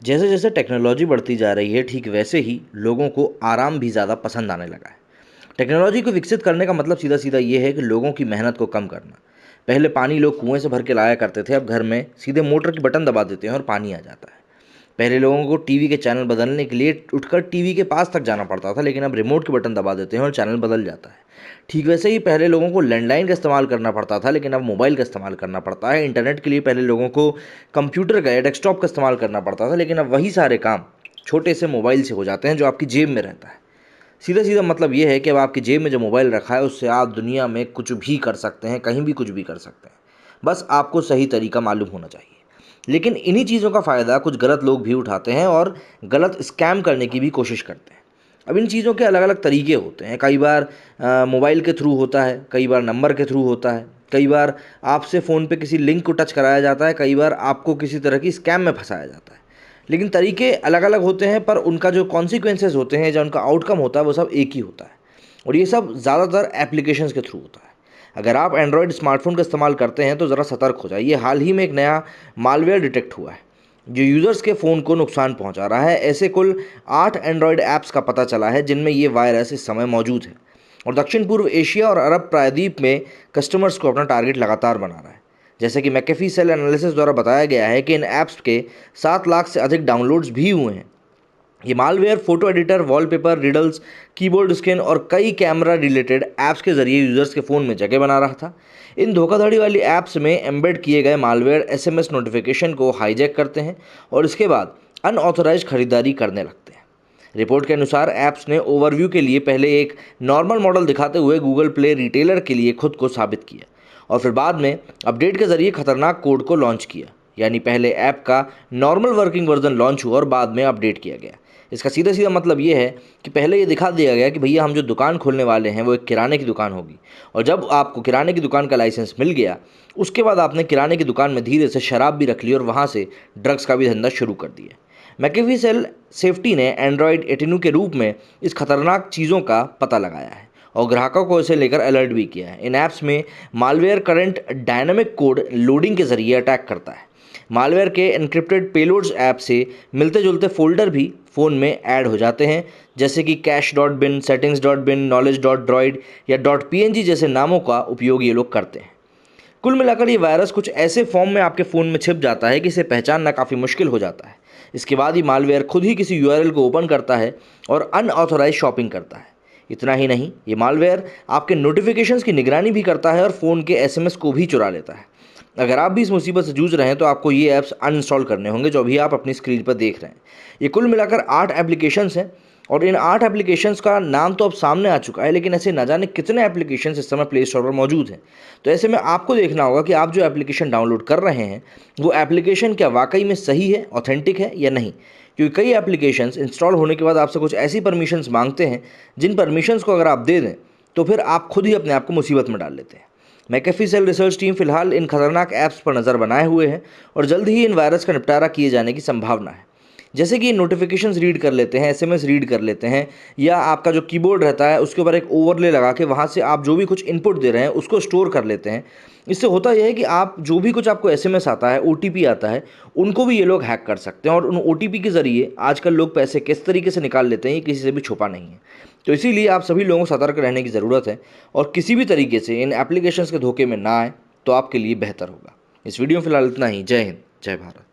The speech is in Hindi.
जैसे जैसे टेक्नोलॉजी बढ़ती जा रही है, ठीक वैसे ही लोगों को आराम भी ज़्यादा पसंद आने लगा है। टेक्नोलॉजी को विकसित करने का मतलब सीधा सीधा ये है कि लोगों की मेहनत को कम करना। पहले पानी लोग कुएं से भर के लाया करते थे, अब घर में सीधे मोटर की बटन दबा देते हैं और पानी आ जाता है। पहले लोगों को टीवी के चैनल बदलने के लिए उठकर टीवी के पास तक जाना पड़ता था, लेकिन अब रिमोट के बटन दबा देते हैं और चैनल बदल जाता है। ठीक वैसे ही पहले लोगों को लैंडलाइन का इस्तेमाल करना पड़ता था, लेकिन अब मोबाइल का इस्तेमाल करना पड़ता है। इंटरनेट के लिए पहले लोगों को कंप्यूटर का या डेस्कटॉप का इस्तेमाल करना पड़ता था, लेकिन अब वही सारे काम छोटे से मोबाइल से हो जाते हैं जो आपकी जेब में रहता है। सीधा सीधा मतलब ये है कि अब आपकी जेब में जो मोबाइल रखा है उससे आप दुनिया में कुछ भी कर सकते हैं, कहीं भी कुछ भी कर सकते हैं। बस आपको सही तरीका मालूम होना चाहिए। लेकिन इन्हीं चीज़ों का फ़ायदा कुछ गलत लोग भी उठाते हैं और गलत स्कैम करने की भी कोशिश करते हैं। अब इन चीज़ों के अलग अलग तरीके होते हैं। कई बार मोबाइल के थ्रू होता है, कई बार नंबर के थ्रू होता है, कई बार आपसे फ़ोन पे किसी लिंक को टच कराया जाता है, कई बार आपको किसी तरह की स्कैम में फंसाया जाता है। लेकिन तरीके अलग अलग होते हैं, पर उनका जो कॉन्सिक्वेंसेस होते हैं, जो उनका आउटकम होता है, वो सब एक ही होता है। और ये सब ज़्यादातर एप्लीकेशंस के थ्रू होता है। अगर आप एंड्रॉयड स्मार्टफोन का इस्तेमाल करते हैं तो ज़रा सतर्क हो जाइए। हाल ही में एक नया मालवेयर डिटेक्ट हुआ है जो यूज़र्स के फ़ोन को नुकसान पहुंचा रहा है। ऐसे कुल 8 एंड्रॉयड ऐप्स का पता चला है जिनमें ये वायरस इस समय मौजूद है, और दक्षिण पूर्व एशिया और अरब प्रायद्वीप में कस्टमर्स को अपना टारगेट लगातार बना रहा है। जैसे कि मैकेफी सेल एनालिसिस द्वारा बताया गया है कि इन ऐप्स के 7 लाख से अधिक डाउनलोड्स भी हुए हैं। ये malware photo editor, wallpaper, riddles, keyboard skin और कई कैमरा रिलेटेड ऐप्स के जरिए यूजर्स के फ़ोन में जगह बना रहा था। इन धोखाधड़ी वाली ऐप्स में एम्बेड किए गए मालवेयर एसएमएस नोटिफिकेशन को हाईजैक करते हैं और इसके बाद अनऑथराइज खरीदारी करने लगते हैं। रिपोर्ट के अनुसार ऐप्स ने ओवरव्यू के लिए पहले एक नॉर्मल मॉडल दिखाते हुए गूगल प्ले रिटेलर के लिए खुद को साबित किया और फिर बाद में अपडेट के जरिए खतरनाक कोड को लॉन्च किया। यानी पहले ऐप का नॉर्मल वर्किंग वर्जन लॉन्च हुआ और बाद में अपडेट किया गया। इसका सीधा सीधा मतलब ये है कि पहले ये दिखा दिया गया कि भैया हम जो दुकान खोलने वाले हैं वो एक किराने की दुकान होगी, और जब आपको किराने की दुकान का लाइसेंस मिल गया उसके बाद आपने किराने की दुकान में धीरे से शराब भी रख ली और वहाँ से ड्रग्स का भी धंधा शुरू कर दिया। मैकेफी सेल सेफ्टी ने एंड्रॉयड 18 के रूप में इस खतरनाक चीज़ों का पता लगाया है और ग्राहकों को इसे लेकर अलर्ट भी किया है। इन ऐप्स में malware current dynamic code loading के जरिए अटैक करता है। मालवेयर के एन्क्रिप्टेड पेलोड्स ऐप से मिलते जुलते फोल्डर भी फ़ोन में ऐड हो जाते हैं, जैसे कि cache.bin, settings.bin, knowledge.droid या .png जैसे नामों का उपयोग ये लोग करते हैं। कुल मिलाकर ये वायरस कुछ ऐसे फॉर्म में आपके फ़ोन में छिप जाता है कि इसे पहचानना काफ़ी मुश्किल हो जाता है। इसके बाद ही मालवेयर खुद ही किसी यूआरएल को ओपन करता है और अनऑथोराइज शॉपिंग करता है। इतना ही नहीं, ये मालवेयर आपके नोटिफिकेशंस की निगरानी भी करता है और फ़ोन के एसएमएस को भी चुरा लेता है। अगर आप भी इस मुसीबत से जूझ रहे हैं तो आपको ये ऐप्स अनइंस्टॉल करने होंगे जो अभी आप अपनी स्क्रीन पर देख रहे हैं। ये कुल मिलाकर 8 एप्लीकेशंस हैं और इन 8 एप्लीकेशंस का नाम तो अब सामने आ चुका है, लेकिन ऐसे न जाने कितने एप्लीकेशंस इस समय प्ले स्टोर पर मौजूद हैं। तो ऐसे में आपको देखना होगा कि आप जो एप्लीकेशन डाउनलोड कर रहे हैं वो एप्लीकेशन क्या वाकई में सही है, ऑथेंटिक है या नहीं। क्योंकि कई एप्लीकेशंस इंस्टॉल होने के बाद आपसे कुछ ऐसी परमिशंस मांगते हैं जिन परमिशंस को अगर आप दे दें तो फिर आप खुद ही अपने आप को मुसीबत में डाल लेते हैं। मैकेफी सेल रिसर्च टीम फिलहाल इन खतरनाक ऐप्स पर नज़र बनाए हुए है और जल्द ही इन वायरस का निपटारा किए जाने की संभावना है। जैसे कि नोटिफिकेशंस रीड कर लेते हैं, एसएमएस रीड कर लेते हैं, या आपका जो कीबोर्ड रहता है उसके ऊपर एक ओवरले लगा के वहाँ से आप जो भी कुछ इनपुट दे रहे हैं उसको स्टोर कर लेते हैं। इससे होता यह है कि आप जो भी कुछ आपको एसएमएस आता है, ओटीपी आता है, उनको भी ये लोग हैक कर सकते हैं और उन ओटीपी के ज़रिए आजकल लोग पैसे किस तरीके से निकाल लेते हैं ये किसी से भी छुपा नहीं है। तो इसीलिए आप सभी लोगों को सतर्क रहने की ज़रूरत है और किसी भी तरीके से इन एप्लीकेशंस के धोखे में ना आए तो आपके लिए बेहतर होगा। इस वीडियो में फिलहाल इतना ही। जय हिंद, जय भारत।